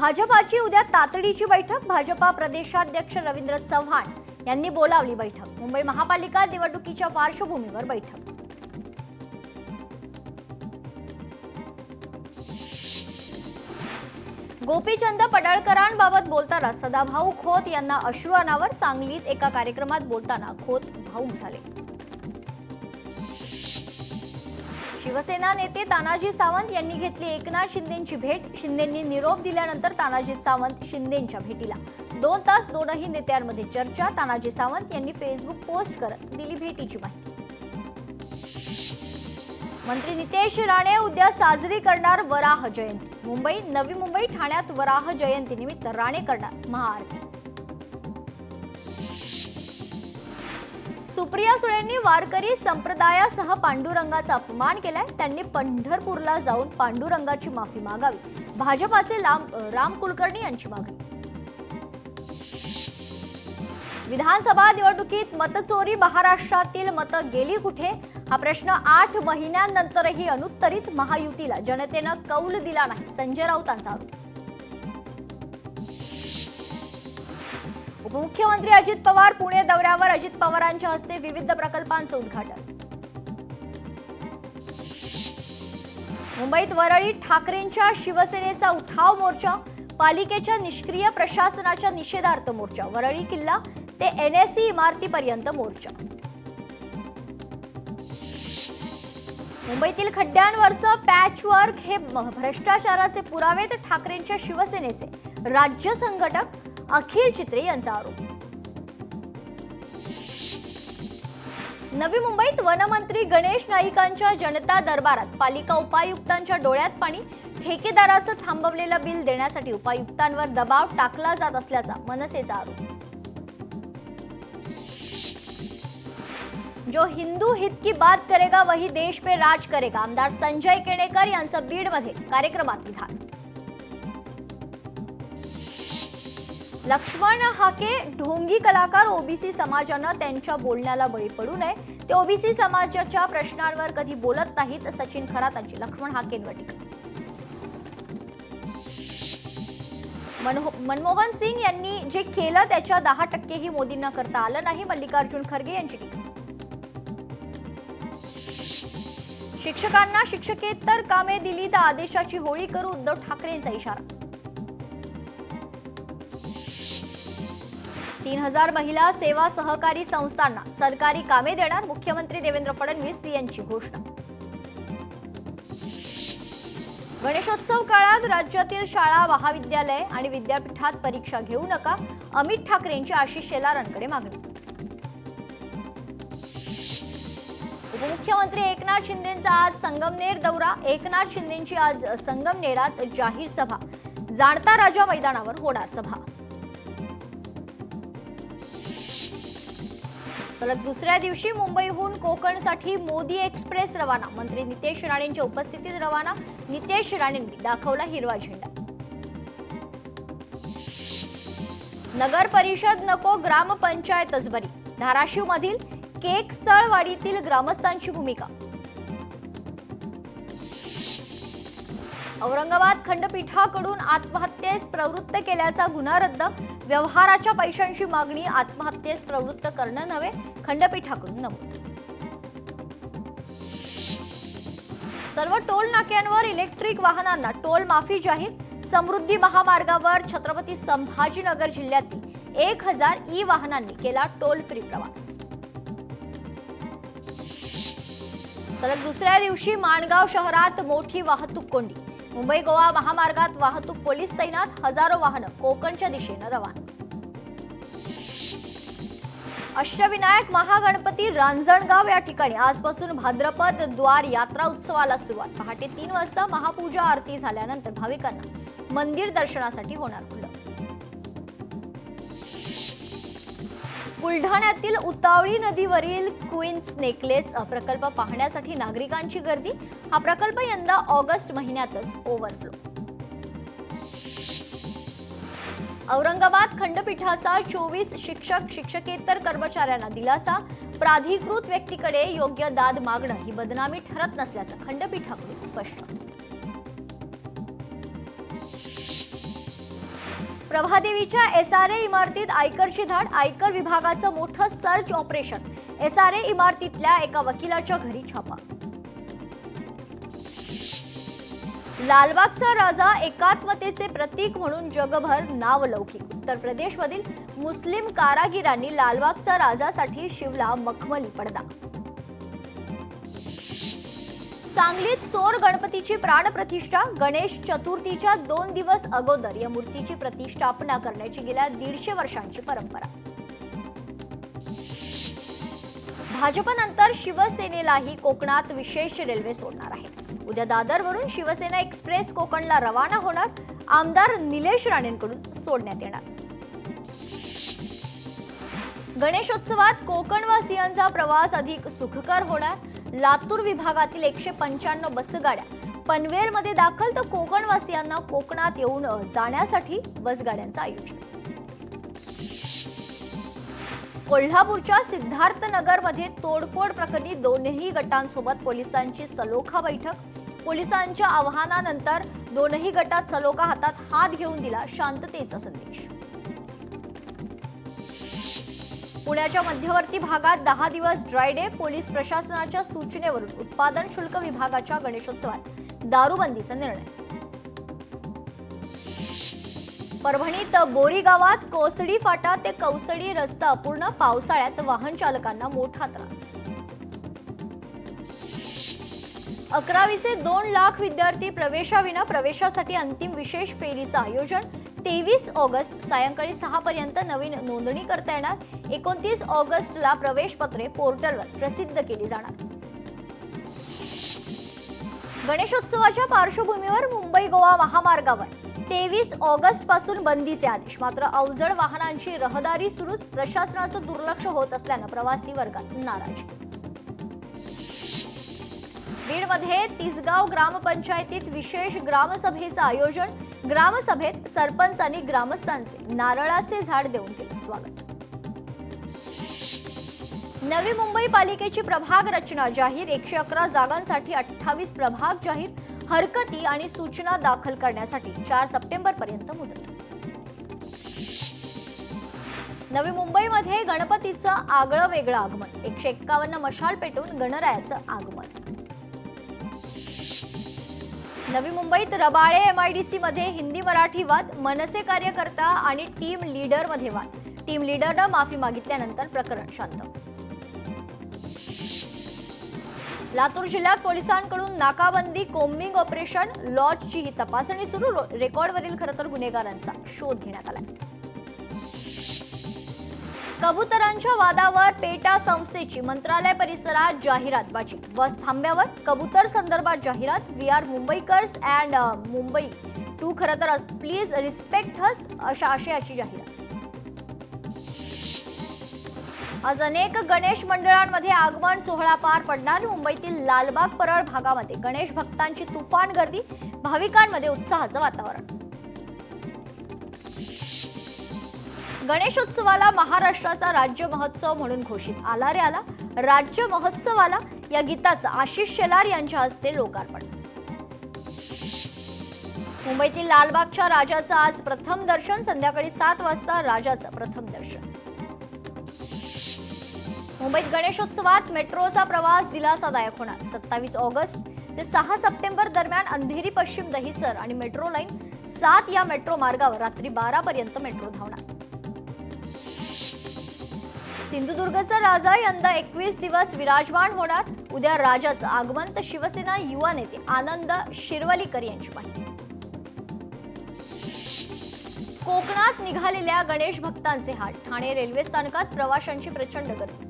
भाजपाची उद्या तातडीची बैठक. भाजपा प्रदेशाध्यक्ष रवींद्र चव्हाण यांनी बोलावली बैठक. मुंबई महापालिका निवडणुकीच्या पार्श्वभूमीवर बैठक. गोपीचंद पडळकरांबाबत बोलताना सदाभाऊ खोत यांना अश्रू अनावर. सांगलीत एका कार्यक्रमात बोलताना खोत भावूक झाले. शिवसेना नेते तानाजी सावंत यांनी घेतली एकनाथ शिंदेंची भेट. शिंदेंनी निरोप दिल्यानंतर तानाजी सावंत शिंदेंच्या भेटीला. 2 तास दोनही नेत्यांमध्ये चर्चा. तानाजी सावंत यांनी फेसबुक पोस्ट करत दिली भेटीची माहिती. मंत्री नितेश राणे उद्या साजरी करणार वराह जयंती. मुंबई, नवी मुंबई, ठाण्यात वराह जयंतीनिमित्त राणे करणार महाआरती. सुप्रिया सुळेंनी वारकरी संप्रदायासह पांडुरंगाचा अपमान केलाय. त्यांनी पंढरपूरला जाऊन पांडुरंगाची माफी मागावी. भाजपाचे राम कुलकर्णी यांची मागणी. विधानसभा निवडणुकीत मतचोरी. महाराष्ट्रातील मतं गेली कुठे हा प्रश्न 8 महिन्यांनंतरही अनुत्तरित. महायुतीला जनतेनं कौल दिला नाही. संजय राऊतांचा आरोप. उपमुख्यमंत्री अजित पवार पुणे दौऱ्यावर. अजित पवारांच्या हस्ते विविध प्रकल्पांचं उद्घाटन. मुंबईत वरळीत ठाकरेंच्या शिवसेनेचा उठाव मोर्चा. पालिकेच्या निष्क्रिय प्रशासनाच्या निषेधार्थ मोर्चा. वरळी किल्ला ते NSE इमारतीपर्यंत मोर्चा. मुंबईतील खड्ड्यांवरचं पॅचवर्क हे भ्रष्टाचाराचे पुरावे. तर ठाकरेंच्या शिवसेनेचे राज्य संघटक अखिल चित्रे यांचा आरोप. नवी मुंबईत वनमंत्री गणेश नाईकांच्या जनता दरबारात. पालिका उपायुक्तांच्या डोळ्यात पाणी. ठेकेदाराचं थांबवलेलं बिल देण्यासाठी उपायुक्तांवर दबाव टाकला जात असल्याचा मनसेचा आरोप. जो हिंदू हित की बात करेगा वही देश पे राज करेगा. आमदार संजय केणेकर यांचं बीडमध्ये कार्यक्रमात विधान. लक्ष्मण हाके ढोंगी कलाकार. ओबीसी समाजानं त्यांच्या बोलण्याला बळी पडू नये. ते ओबीसी समाजाच्या प्रश्नांवर कधी बोलत नाहीत. सचिन खरातांची लक्ष्मण हाकेंवर टीका. मनमोहन सिंग यांनी जे केलं त्याच्या 10%ही मोदींना करता आलं नाही. मल्लिकार्जुन खरगे यांची टीका. शिक्षकांना शिक्षकेतर कामे दिली तर आदेशाची होळी करू. उद्धव ठाकरेंचा इशारा. 3000 महिला सेवा सहकारी संस्थांना सरकारी कामे देणार. मुख्यमंत्री देवेंद्र फडणवीस यांची घोषणा. गणेशोत्सव काळात राज्यातील शाळा, महाविद्यालय आणि विद्यापीठात परीक्षा घेऊ नका. अमित ठाकरेंची आशिष शेलारांकडे मागणी. उपमुख्यमंत्री एकनाथ शिंदेंचा आज संगमनेर दौरा. एकनाथ शिंदेंची आज संगमनेरात जाहीर सभा. जाणता राजा मैदानावर होणार सभा. सलग दुसऱ्या दिवशी मुंबईहून कोकणसाठी मोदी एक्सप्रेस रवाना. मंत्री नितेश राणेंच्या उपस्थितीत रवाना. नितेश राणेंनी दाखवला हिरवा झेंडा. नगर परिषद नको, ग्रामपंचायतच बरी. धाराशिव मधील केक स्थळवाडीतील ग्रामस्थांची भूमिका. औरंगाबाद खंडपीठाकडून आत्महत्येस प्रवृत्त केल्याचा गुन्हा रद्द. व्यवहाराच्या पैशांची मागणी आत्महत्येस प्रवृत्त करणं नव्हे, खंडपीठाकडून नमूद. सर्व टोल नाक्यांवर इलेक्ट्रिक वाहनांना टोल माफी जाहीर. समृद्धी महामार्गावर छत्रपती संभाजीनगर जिल्ह्यातील 1000 ई वाहनांनी केला टोल फ्री प्रवास. सलग दुसऱ्या दिवशी माणगाव शहरात मोठी वाहतूक कोंडी. मुंबई गोवा महामार्गात वाहतूक पोलीस तैनात. हजारो वाहनं कोकणच्या दिशेनं रवाना. अष्टविनायक महागणपती रांजणगाव या ठिकाणी आजपासून भाद्रपद द्वार यात्रा उत्सवाला सुरुवात. पहाटे 3 वाजता महापूजा आरती झाल्यानंतर भाविकांना मंदिर दर्शनासाठी होणार खुलं. बुलढाण्यातील उतावळी नदीवरील क्वीन्स नेकलेस प्रकल्प पाहण्यासाठी नागरिकांची गर्दी. हा प्रकल्प यंदा ऑगस्ट महिन्यातच ओव्हरफ्लो. औरंगाबाद खंडपीठाचा 24 शिक्षक शिक्षकेतर कर्मचाऱ्यांना दिलासा. प्राधिकृत व्यक्तीकडे योग्य दाद मागणं ही बदनामी ठरत नसल्याचं खंडपीठाकडून स्पष्ट. प्रभादेवीच्या SRA इमारतीत आयकरची धाड, आयकर विभागाचं मोठं सर्च ऑपरेशन. SRA इमारतीतल्या एका वकिलाच्या घरी छापा. लालबागचा राजा एकात्मतेचे प्रतीक म्हणून जगभर नावलौकिक. उत्तर प्रदेशमधील मुस्लिम कारागिरांनी लालबागचा राजासाठी शिवला मखमली पडदा. सांगलीत चोर गणपतीची प्राणप्रतिष्ठा. गणेश चतुर्थीच्या 2 दिवस अगोदर या मूर्तीची प्रतिष्ठापना करण्याची गेल्या 150 वर्षांची परंपरा. भाजपनंतर शिवसेनेलाही कोकणात विशेष रेल्वे सोडणार आहे. उद्या दादरवरून शिवसेना एक्सप्रेस कोकणला रवाना होणार. आमदार निलेश राणेंकडून सोडण्यात येणार. गणेशोत्सवात कोकणवासियांचा प्रवास अधिक सुखकर होणार. लातूर विभागातील 195 बसगाड्या पनवेलमध्ये दाखल, तर कोकणवासियांना कोकणात येऊन जाण्यासाठी बसगाड्यांचं आयोजन. कोल्हापूरच्या सिद्धार्थनगरमध्ये तोडफोड प्रकरणी 2ही गटांसोबत पोलिसांची सलोखा बैठक. पोलिसांच्या आवाहनानंतर 2ही गटात सलोखा हातात हात घेऊन दिला शांततेचा संदेश. पुण्याच्या मध्यवर्ती भागात 10 दिवस ड्राय डे. पोलीस प्रशासनाच्या सूचनेवरून उत्पादन शुल्क विभागाच्या गणेशोत्सवात दारूबंदीचा निर्णय. परभणीत बोरी गावात कोसडी फाटा ते कौसडी रस्ता अपूर्ण. पावसाळ्यात वाहन चालकांना मोठा त्रास. 11वीचे 2 लाख विद्यार्थी प्रवेशाविना. प्रवेशासाठी अंतिम विशेष फेरीचं आयोजन. 23 ऑगस्ट सायंकाळी 6 पर्यंत नवीन नोंदणी करता येणार. 29 ऑगस्टला प्रवेशपत्रे पोर्टलवर प्रसिद्ध केली जाणार. गणेशोत्सवाच्या पार्श्वभूमीवर मुंबई गोवा महामार्गावर 23 ऑगस्ट पासून बंदीचे आदेश. मात्र अवजड वाहनांची रहदारी सुरूच. प्रशासनाचं दुर्लक्ष होत असल्यानं प्रवासी वर्गात नाराजी. बीडमध्ये तिसगाव ग्रामपंचायतीत विशेष ग्रामसभेचं आयोजन. ग्रामसभेत सरपंचांनी ग्रामस्थांचे नारळाचे झाड देऊन केले स्वागत. नवी मुंबई पालिकेची प्रभाग रचना जाहीर. 111 जागांसाठी 28 प्रभाग जाहीर. हरकती आणि सूचना दाखल करण्यासाठी 4 सप्टेंबर पर्यंत मुदत. नवी मुंबईमध्ये गणपतीचं आगळं वेगळं आगमन. 151 मशाल पेटून गणरायाचं आगमन. नवी मुंबईत रबाळे MIDC मध्ये हिंदी मराठी वाद. मनसे कार्यकर्ता आणि टीम लीडर मध्ये वाद. टीम लीडरनं माफी मागितल्यानंतर प्रकरण शांत. लातूर जिल्ह्यात पोलिसांकडून नाकाबंदी, कोम्बिंग ऑपरेशन, लॉजची ही तपासणी सुरू. रेकॉर्डवरील खरंतर गुन्हेगारांचा शोध घेण्यात आला. कबुतरांच्या वादावर पेटा संस्थेची मंत्रालय परिसरात जाहिरातबाजी. बस थांब्यावर कबूतर संदर्भात जाहिरात. VR Mumbaikars and Mumbai too खरंतर प्लीज रिस्पेक्ट हस अशा आशयाची जाहिरात. आज अनेक गणेश मंडळांमध्ये आगमन सोहळा पार पडणार. मुंबईतील लालबाग परळ भागामध्ये गणेश भक्तांची तुफान गर्दी. भाविकांमध्ये उत्साहाचं वातावरण. गणेशोत्सवाला महाराष्ट्राचा राज्य महोत्सव म्हणून घोषित. आला रे आला राज्य महोत्सवाला या गीताचं आशिष शेलार यांच्या हस्ते लोकार्पण. मुंबईतील लालबागच्या राजाचं आज प्रथम दर्शन. संध्याकाळी 7 वाजता राजाचं प्रथम दर्शन. मुंबईत गणेशोत्सवात मेट्रोचा प्रवास दिलासादायक होणार. 27 ऑगस्ट ते 6 सप्टेंबर दरम्यान अंधेरी पश्चिम, दहिसर आणि मेट्रो लाईन 7 या मेट्रो मार्गावर रात्री 12 पर्यंत मेट्रो धावणार. सिंधुदुर्गचा राजा यंदा 21 दिवस विराजमान होणार. उद्या राजाचं आगमन. तर शिवसेना युवा नेते आनंद शिरवलीकर यांची माहिती. कोकणात निघालेल्या गणेश भक्तांचे हाल. ठाणे रेल्वे स्थानकात प्रवाशांची प्रचंड गर्दी.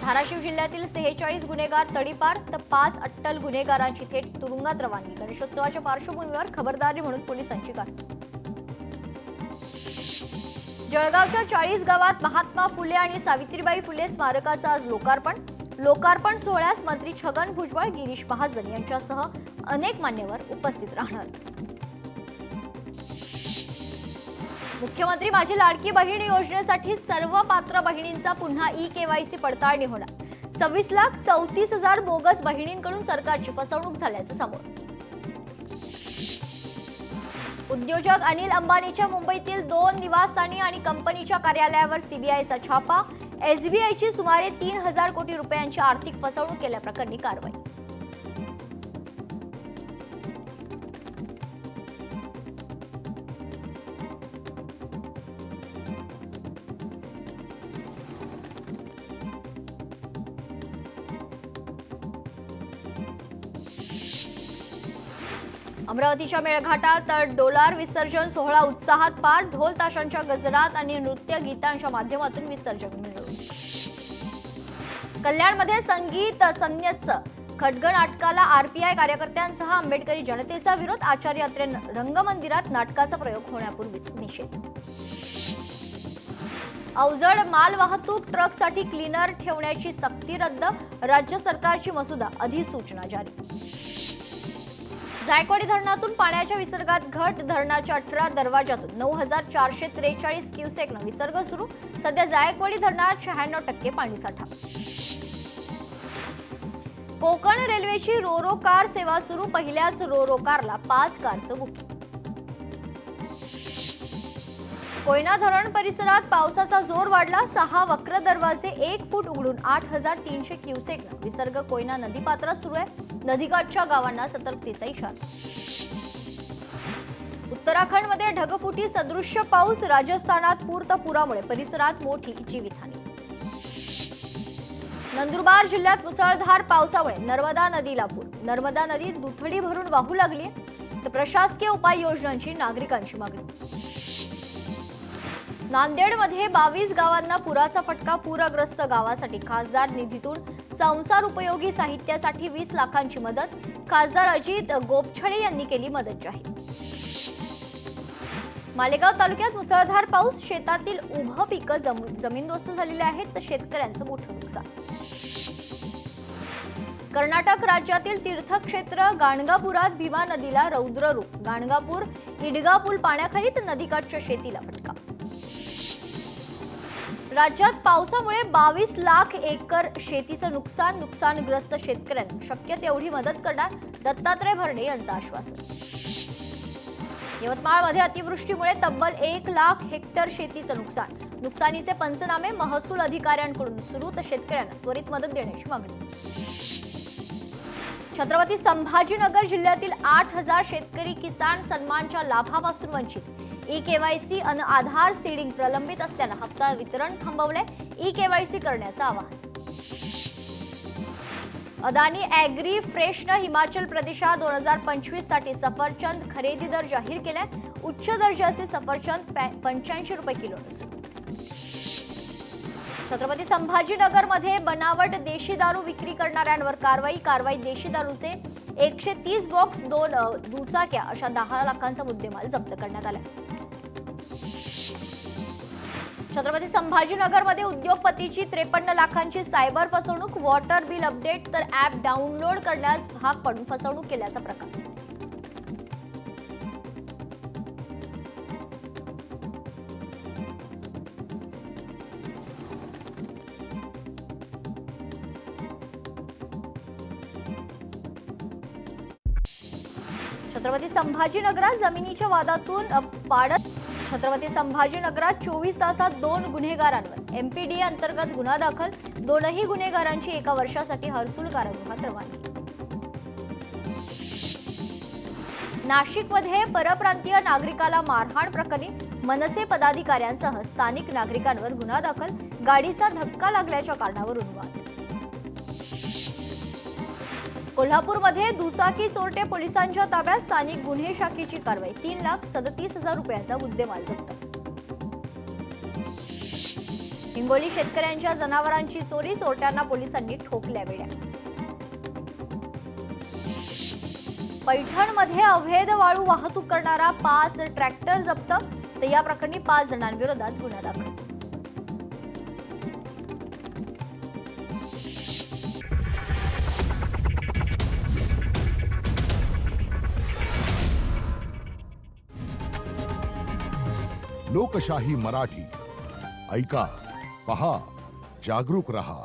धाराशिव जिल्ह्यातील 46 गुन्हेगार तडीपार, तर 5 अट्टल गुन्हेगारांची थेट तुरुंगात रवानगी. गणेशोत्सवाच्या पार्श्वभूमीवर खबरदारी म्हणून पोलिसांची कारवाई. जळगावच्या 40 गावात महात्मा फुले आणि सावित्रीबाई फुले स्मारकाचं आज लोकार्पण. लोकार्पण सोहळ्यास मंत्री छगन भुजबळ, गिरीश महाजन यांच्यासह अनेक मान्यवर उपस्थित राहणार. मुख्यमंत्री माझी लाडकी बहीण योजनेसाठी सर्व पात्र बहिणींचा पुन्हा KYC पडताळणी होणार. 26,34,000 बोगस बहिणींकडून सरकारची फसवणूक झाल्याचं समोर. उद्योजक अनिल अंबानीच्या मुंबईतील 2 निवासस्थानी आणि कंपनीच्या कार्यालयावर सीबीआयचा छापा. एसबीआयची सुमारे 3,000 कोटी रुपयांची आर्थिक फसवणूक केल्याप्रकरणी कारवाई. अमरावतीच्या मेळघाटात डोलार विसर्जन सोहळा उत्साहात पार. ढोल ताशांच्या गजरात आणि नृत्य गीतांच्या माध्यमातून विसर्जन मिळवलं. कल्याणमध्ये संगीत संन्यस्त खड्ग नाटकाला आरपीआय कार्यकर्त्यांसह आंबेडकरी जनतेचा विरोध. आचार्य अत्रे रंगमंदिरात नाटकाचा प्रयोग होण्यापूर्वीच निषेध. अवजड माल वाहतूक ट्रकसाठी क्लीनर ठेवण्याची सक्ती रद्द. राज्य सरकारची मसुदा अधिसूचना जारी. जायकवाडी धरणातून पाण्याच्या विसर्गात घट. धरणाच्या 18 दरवाजातून 9,443 क्युसेकनं विसर्ग सुरू. सध्या जायकवाडी धरणात 96% पाणीसाठा. कोकण रेल्वेची रोरो कार सेवा सुरू. पहिल्याच रोरो कारला 5 कारचं बुकिंग. कोयना धरण परिसरात पावसाचा जोर वाढला. 6 वक्र दरवाजे 1 फूट उघडून 8,300 क्युसेकनं विसर्ग कोयना नदीपात्रात सुरू आहे. नदीकाठच्या गावांना सतर्कतेचा इशारा. उत्तराखंडमध्ये ढगफुटी सदृश्य पाऊस. राजस्थानात पूर तर पुरामुळे परिसरात मोठी जीवितहानी. नंदुरबार जिल्ह्यात मुसळधार पावसामुळे नर्मदा नदीला पूर. नर्मदा नदी दुथडी भरून वाहू लागली. तर प्रशासकीय उपाययोजनांची नागरिकांची मागणी. नांदेडमध्ये 22 गावांना पुराचा फटका. पूरग्रस्त गावासाठी खासदार निधीतून संसार उपयोगी साहित्यासाठी 20 लाखांची मदत. खासदार अजित गोपछडे यांनी केली मदत जाहीर. मालेगाव तालुक्यात मुसळधार पाऊस. शेतातील उभं पिकं जमीनदोस्त झालेली आहेत तर शेतकऱ्यांचं मोठं नुकसान. कर्नाटक राज्यातील तीर्थक्षेत्र गाणगापुरात भीमा नदीला रौद्र रूप. गाणगापूर इडगा पूल पाण्याखाली तर नदीकाठच्या शेतीला फटका. राज्यात पावसामुळे 22 लाख एकर शेतीचं नुकसान. नुकसानग्रस्त शेतकऱ्यांना शक्य तेवढी मदत करणार दत्तात्रय भरणे यांचं आश्वासन. यवतमाळमध्ये अतिवृष्टीमुळे तब्बल 1 लाख हेक्टर शेतीचं नुकसान. नुकसानीचे पंचनामे महसूल अधिकाऱ्यांकडून सुरू तर शेतकऱ्यांना त्वरित मदत देण्याची मागणी. छत्रपती संभाजीनगर जिल्ह्यातील 8,000 शेतकरी किसान सन्मानच्या लाभापासून वंचित. ई-केवायसी आणि आधार सीडिंग प्रलंबित असल्यानं हप्ता वितरण थांबवलंय. ई-केवायसी करण्याचं आवाहन. अदानी ॲग्री फ्रेशनं हिमाचल प्रदेशात 2025 साठी सफरचंद खरेदी दर जाहीर केलाय. उच्च दर्जाचे सफरचंद 85 रुपये किलो. छत्रपती संभाजीनगरमध्ये बनावट देशी दारू विक्री करणाऱ्यांवर कारवाई. देशी दारूचे 130 बॉक्स, 2 दुचाक्या अशा 10 लाखांचा मुद्देमाल जप्त करण्यात आला. छत्रपती संभाजीनगरमध्ये उद्योगपतीची 53 लाखांची सायबर फसवणूक. वॉटर बिल अपडेट तर ॲप डाउनलोड करण्यास भाग पडून फसवणूक केल्याचा प्रकार. छत्रपती संभाजीनगरात जमिनीच्या वादातून पाडत. छत्रपती संभाजीनगरात 24 तासात 2 गुन्हेगारांवर एमपीडीए अंतर्गत गुन्हा दाखल. 2ही गुन्हेगारांची 1 वर्षासाठी हर्सुल कारागृहात रवानगी. नाशिकमध्ये परप्रांतीय नागरिकाला मारहाण प्रकरणी मनसे पदाधिकाऱ्यांसह स्थानिक नागरिकांवर गुन्हा दाखल. गाडीचा धक्का लागल्याच्या कारणावरून वाद. कोल्हापूरमध्ये दुचाकी चोरटे पोलिसांच्या ताब्यात. स्थानिक गुन्हे शाखेची कारवाई. 3,37,000 रुपयांचा मुद्देमाल जप्त. हिंगोली शेतकऱ्यांच्या जनावरांची चोरी. चोरट्यांना पोलिसांनी ठोकल्या वेड्या. पैठणमध्ये अवैध वाळू वाहतूक करणारा 5 ट्रॅक्टर जप्त. तर या प्रकरणी 5 जणांविरोधात गुन्हा दाखल. लोकशाही मराठी ऐका, पहा, जागरूक रहा.